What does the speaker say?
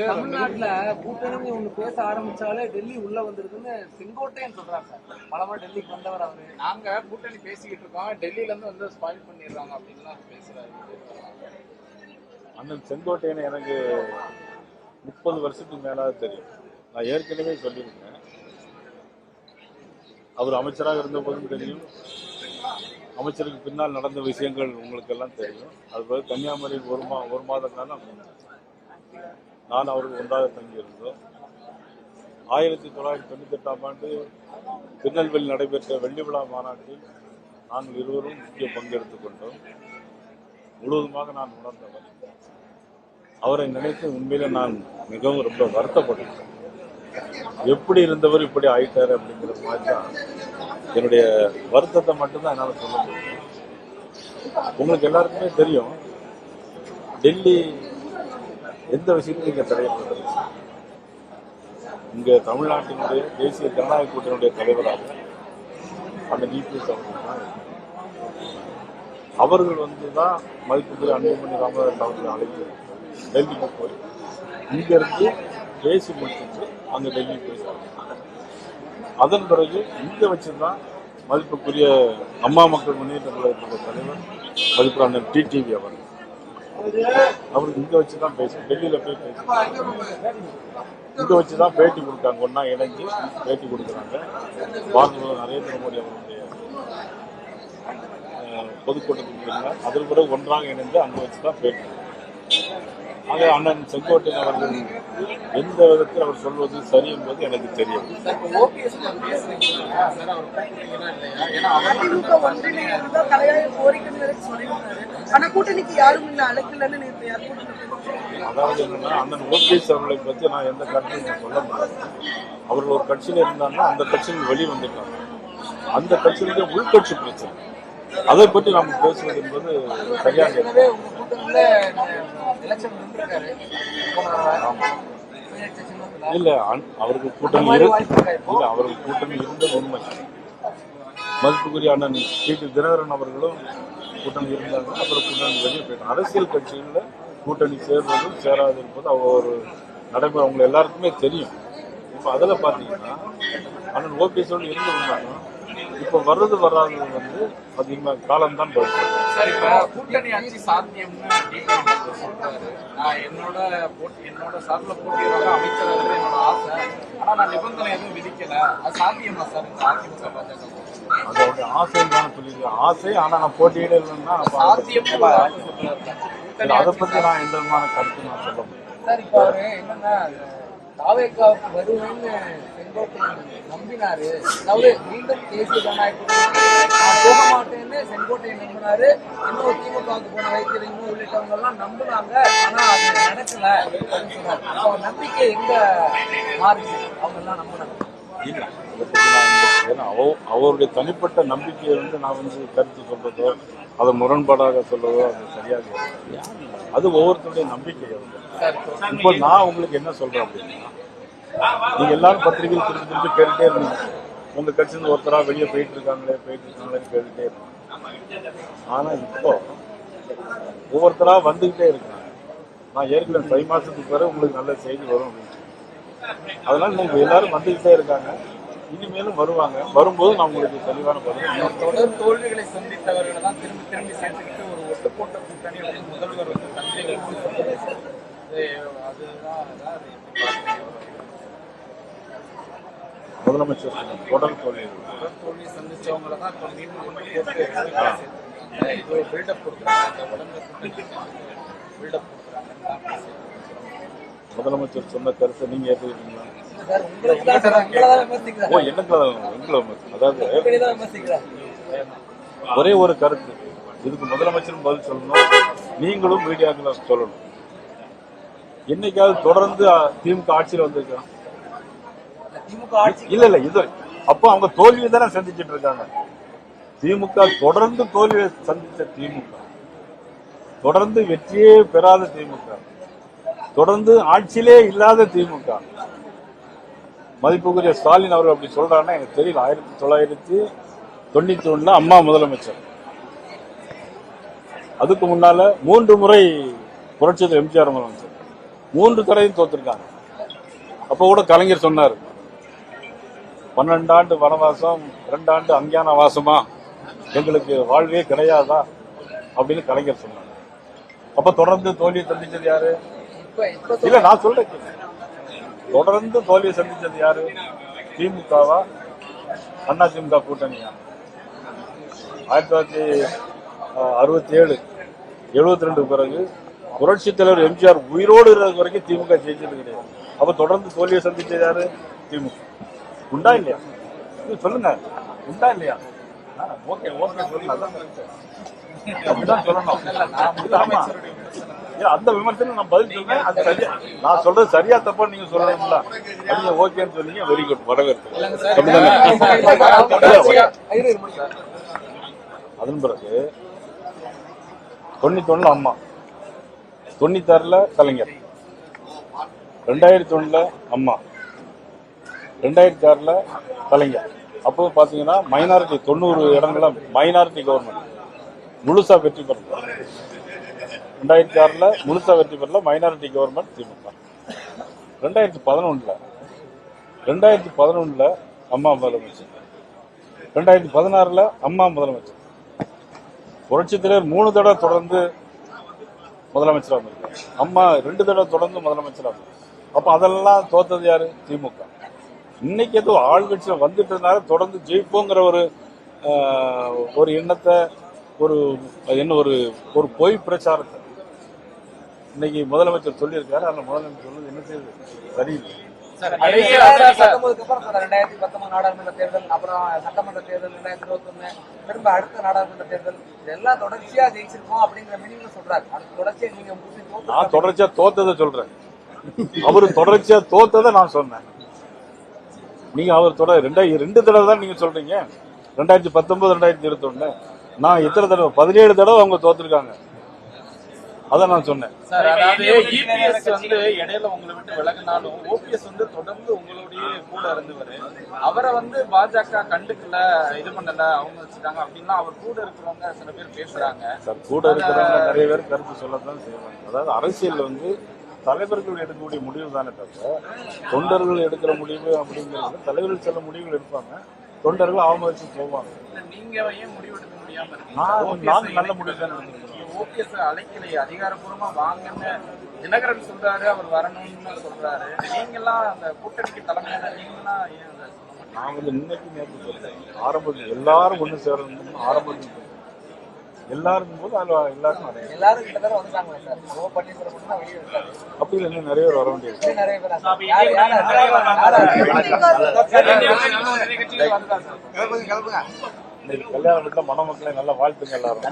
தமிழ்நாட்டுல கூட்டணி ஒண்ணு பேச ஆரம்பிச்சாலே டெல்லி உள்ள வந்துருதுன்னு செங்கோட்டையன் சொல்றாரு சார். பலமுறை டெல்லிக்கு வந்தவர் அவரு. நாங்க கூட்டணி பேசிக்கிட்டு இருக்கோம், டெல்லியில இருந்து வந்து ஸ்பாயில் பண்ணிடுறாங்க அப்படின்னு பேசுறாரு. அண்ணன் செங்கோட்டையன் எனக்கு 30 வருஷத்துக்கு மேலாக தெரியும். நான் ஏற்கனவே சொல்லியிருக்கேன், அவர் அமைச்சராக இருந்த போதும் தெரியும், அமைச்சருக்கு பின்னால் நடந்த விஷயங்கள் உங்களுக்கு எல்லாம் தெரியும். அதுபோல கன்னியாகுமரியில் ஒரு மாத காலம் நான் அவர்கள் ஒன்றாக தங்கியிருந்தோம். 1998ஆம் ஆண்டு திருநெல்வேலியில் நடைபெற்ற வெள்ளி விழா மாநாட்டில் நாங்கள் இருவரும் முக்கிய பங்கெடுத்துக் கொண்டோம். முழுவதுமாக நான் உணர்ந்தவர். அவரை நினைத்து உண்மையில நான் மிகவும் ரொம்ப வருத்தப்பட்டேன். எப்படி இருந்தவர் இப்படி ஆயிட்டாரு அப்படிங்கிற மாதிரி தான் என்னுடைய வருத்தத்தை மட்டும்தான் என்னால் சொல்ல முடியும். உங்களுக்கு எல்லாருக்குமே தெரியும், டெல்லி எந்த விஷயத்தையும் இங்கே தடையப்படுறது. இங்கே தமிழ்நாட்டினுடைய தேசிய ஜனநாயக கூட்டணியுடைய தலைவராக அந்த இபிஎஸ் அவர்கள் தான். அவர்கள் தான் மதிப்புக்குரிய அன்புமணி ராமதாஸ் அவர்கள் அழைத்து டெல்லிக்கு போய் இங்கிருந்து பேசி முடிச்சுட்டு அங்கே டெல்லி போய் அதன் பிறகு இங்கே வச்சுதான் மதிப்புக்குரிய அம்மா மக்கள் முன்னேற்ற கழகத்துடைய தலைவர் மதிப்பு அண்ணன் டிடிவி அவர்கள் அவருக்கு இங்கே வச்சுதான் பேசும். டெல்லியில் போய் பேசுறாங்க, இங்கே வச்சுதான் பேட்டி கொடுத்தாங்க. ஒன்னா இணைஞ்சு பேட்டி கொடுக்குறாங்க. பாரத நரேந்திர மோடி அவருடைய பொதுக்கூட்டத்துக்கு அதில் கூட ஒன்றாக இணைந்து அங்கே வச்சுதான் பேட்டி. ஆக அண்ணன் செங்கோட்டையன் அவர்கள் எந்த விதத்தில் அவர் சொல்வது சரி என்பது எனக்கு தெரியும். அதாவது என்னன்னா, அண்ணன் ஓபிஎஸ் அவர்களை பற்றி நான் எந்த கருத்தையும் சொல்ல முடியாது. அவர்கள் ஒரு கட்சியில் இருந்தாங்கன்னா அந்த கட்சியில் வெளியே வந்துட்டாங்க. அந்த கட்சியினுடைய உள்கட்சி பிரச்சனை, அதை பற்றி நாம் பேசுவது என்பது சரியாக இல்ல. அவருக்கு கூட்டணி இருந்த உண்மை. மதிப்புக்குரிய அண்ணன் டிடி தினகரன் அவர்களும் கூட்டணி இருந்தாங்க. அப்புறம் கூட்டணி வெளியே போயிட்டாங்க. அரசியல் கட்சிகளில் கூட்டணி சேர்வதும் சேராது இருப்பது ஒரு நடைமுறை அவங்க எல்லாருக்குமே தெரியும். இப்போ அதில் பார்த்தீங்கன்னா அண்ணன் ஓபிஎஸோடு இருந்து இருந்தாங்க. இப்போ வர்றது வராது அதிகமாக காலம்தான் போயிட்டு. சார், இப்ப கூட்டணி ஆட்சி சாத்தியம்னு சொல்றாரு. நான் என்னோட சார்பில் போட்டியிடுறாங்க அமைச்சர் என்னோட ஆசை. ஆனா நான் நிபந்தனை எதுவும் விதிக்கல. அது சாத்தியமா சார் இந்த அதிமுக பாஜக? அதோட ஆசைன்னு தானே சொல்லியிருக்கேன். ஆசை, ஆனா நான் போட்டியிடலன்னா அதை பத்தி நான் எந்த விதமான கருத்து நான் சொல்ல முடியும். சார், இப்போ அவரு என்னன்னா தாவேக்காவுக்கு வருவேன்னு செங்கோட்டையன் நம்பினாரு. அதாவது மீண்டும் தேசிய ஜனநாயக நான் போக மாட்டேன்னு செங்கோட்டையன் நம்பினாரு. இன்னும் திமுகவுக்கு போன வைத்தியர் இன்னும் உள்ளிட்டவங்க எல்லாம் நம்பினாங்க. ஆனா அது நடக்கல அப்படின்னு சொன்னாரு. அவங்க நம்பிக்கை எங்க மாறுச்சு? அவங்க எல்லாம் நம்பினாங்க இல்ல. ஏன்னா அவருடைய தனிப்பட்ட நம்பிக்கையை நான் கருத்து சொல்றதோ அதை முரண்பாடாக சொல்றதோ அது சரியாக. அது ஒவ்வொருத்தருடைய நம்பிக்கை. இப்போ நான் உங்களுக்கு என்ன சொல்றேன் அப்படின்னா, நீங்க எல்லாரும் பத்திரிகையில் திருப்பி கேட்டுட்டே இருந்தீங்க, உங்க கட்சியில ஒருத்தரா வெளியே போயிட்டு இருக்காங்களே கேட்டுட்டே இருக்காங்க. ஆனா இப்போ ஒவ்வொருத்தரா வந்துகிட்டே இருக்காங்க. நான் ஏற்கனவே 5 மாசத்துக்கு பிறகு உங்களுக்கு நல்ல செய்தி வரும் அப்படின்னு. அதனால நீங்க எல்லாரும் வந்துகிட்டே இருக்காங்க, இனிமேலும் வருவாங்க. வரும்போது நான் உங்களுக்கு தெளிவான பதில். தொடர் தோல்விகளை சந்தித்தவர்களை தான் திரும்பி சேர்த்துக்கிட்டு ஒரு ஒட்டு போட்ட கூட்டணி முதல்வர் முதலமைச்சர் தொடர் தோல்வி சந்திச்சவங்களை தான் இப்போ மீண்டும் பில்டப் கொடுக்குறாங்க. முதலமைச்சர் சொன்ன கருத்தை நீங்க ஏற்றுக்கிறீங்களா? அதாவது ஒரே ஒரு கருத்து, இதுக்கு முதலமைச்சரும் பதில் சொல்லணும், நீங்களும் மீடியாக்களை சொல்லணும். என்னைக்காவது தொடர்ந்து திமுக ஆட்சியில் வந்திருக்கான்? இல்ல இது அப்போ அவங்க தோல்வியை தானே சந்திச்சுட்டு இருக்காங்க. திமுக தொடர்ந்து தோல்வியை சந்திச்ச திமுக, தொடர்ந்து வெற்றியே பெறாத திமுக, தொடர்ந்து ஆட்சியிலே இல்லாத திமுக. மதிப்புக்குரிய ஸ்டாலின் அவர்கள் அப்படி சொல்றாருன்னா எனக்கு தெரியல. 1991 அம்மா முதலமைச்சர், அதுக்கு முன்னால 3 முறை புரட்சியாளர் எம்ஜிஆர் முதலமைச்சர். 3 தடவையும் தோத்துருக்காங்க. அப்போ கூட கலைஞர் சொன்னார், 12 ஆண்டு வனவாசம் 2 ஆண்டு அஞ்ஞான வாசமா, எங்களுக்கு வாழ்வே கிடையாதா அப்படின்னு கலைஞர் சொன்னார். அப்ப தொடர்ந்து தோல்வியை சந்திச்சது யாரு? இல்ல நான் சொல்றேன், தொடர்ந்து தோல்வியை சந்திச்சது யாரு? திமுகவா அதிமுக கூட்டணியா? 1967 72 பிறகு புரட்சி தலைவர் எம்ஜிஆர் உயிரோடு இருக்கிற வரைக்கும் திமுக ஜெயிச்சது கிடையாது. அப்ப தொடர்ந்து தோல்வியை சந்திச்சது யாரு? திமுக. உண்டா இல்லையா? சொல்லுங்க, உண்டா இல்லையா? ஓகே ஓகே சொல்லுங்க, அப்படிதான் சொல்லணும். அந்த விமர்சனம் நான் பதில் சொல்றேன். அது சரியா, நான் சொல்றது சரியா தப்பா நீங்க சொல்லணும்ல. நீங்க ஓகேன்னு சொன்னீங்க, வெரி குட், வரவேற்பு. அதன் பிறகு 91 அம்மா, 96 கலைஞர், 2001 அம்மா, 2006 கலைஞர். அப்போ பாத்தீங்கன்னா மைனாரிட்டி 90 இடங்கள மைனாரிட்டி கவர்மெண்ட் முழுசா வெற்றி பெறல. 2006 முழுசா வெற்றி பெறல மைனாரிட்டி கவர்மெண்ட் திமுக. 2011 அம்மா முதலமைச்சர், 2016 அம்மா முதலமைச்சர். புரட்சி தலைவர் 3 தடவை தொடர்ந்து முதலமைச்சராக இருந்திருக்காரு. அம்மா 2 தடவை தொடர்ந்து முதலமைச்சராக இருந்திருக்காரு. அப்ப அதெல்லாம் தோத்தது யாரு? திமுக. இன்னைக்கு ஏதோ ஆளுங்கட்சியில வந்துட்டதுனால தொடர்ந்து ஜெயிப்போங்கிற ஒரு எண்ணத்தை, ஒரு பொய் பிரச்சாரத்தை இன்னைக்கு முதலமைச்சர் சொல்லியிருக்காரு. அந்த முதலமைச்சர் சொல்றது என்ன செய்யுது? சரியில்லை. 2019 நாடாளுமன்ற தேர்தல், அப்புறம் சட்டமன்ற தேர்தல், 2021, திரும்ப அடுத்த நாடாளுமன்ற தேர்தல், இதெல்லாம் தொடர்ச்சியா ஜெயிச்சிருக்கோம் அப்படிங்கிற மீனிங்ல சொல்றாரு. தொடர்ச்சியா நீங்க நான் தொடர்ச்சியா தோத்ததை சொல்றேன், அவரு தொடர்ச்சியா தோத்ததை நான் சொன்னேன். நீங்க அவர் தொடர் 2 தடவை தான் நீங்க சொல்றீங்க. 2019 2021 நான் எத்தனை தடவை? 17 தடவை அவங்க தோத்துருக்காங்க. அதான் நான் சொன்னேன். இபிஎஸ் வந்து இடையில உங்களை விட்டு விலகினாலும் ஓபிஎஸ் வந்து தொடர்ந்து உங்களுடைய கூட இருந்தவர். அவரை வந்து பாஜக கண்டுக்கல, இது பண்ணல, அவங்க வச்சுட்டாங்க அப்படின்னா அவர் கூட இருக்கிறவங்க சில பேர் பேசுறாங்க. சார், கூட இருக்கிறவங்க நிறைய பேர் கருத்து சொல்லத்தான் செய்வாங்க. அதாவது அரசியல் வந்து தலைவர்கள் எடுக்கக்கூடிய முடிவு தானே தவிர தொண்டர்கள் எடுக்கிற முடிவு அப்படிங்கிறது, தலைவர்கள் சில முடிவுகள் எடுப்பாங்க, தொண்டர்கள் அவமதிச்சு போவாங்க. நீங்க ஏன் முடிவு எடுக்க முடியாம நான் நல்ல முடிவு தான் எடுத்துருக்கேன். ஓபிஎஸ் அழைக்கலை, அதிகாரப்பூர்வமா வாங்கன்னு தினகரன் சொல்றாரு, அவர் வரணும்னு சொல்றாரு. நீங்கெல்லாம் அந்த கூட்டணிக்கு தலைமையான நீங்கெல்லாம் ஏன் நான் வந்து இன்னைக்கு நேற்று சொல்றேன், ஆரம்பத்தில் எல்லாரும் ஒண்ணு சேரணும், ஆரம்பத்தில் எல்லாருக்கும் போது எல்லாரும் கிட்டத்தட்ட வந்துட்டாங்க சார். அப்படி இல்லை, இன்னும் நிறைய பேர் வர வேண்டியது. கல்யாணம் மணமக்களை நல்லா வாழ்த்துங்க எல்லாரும்.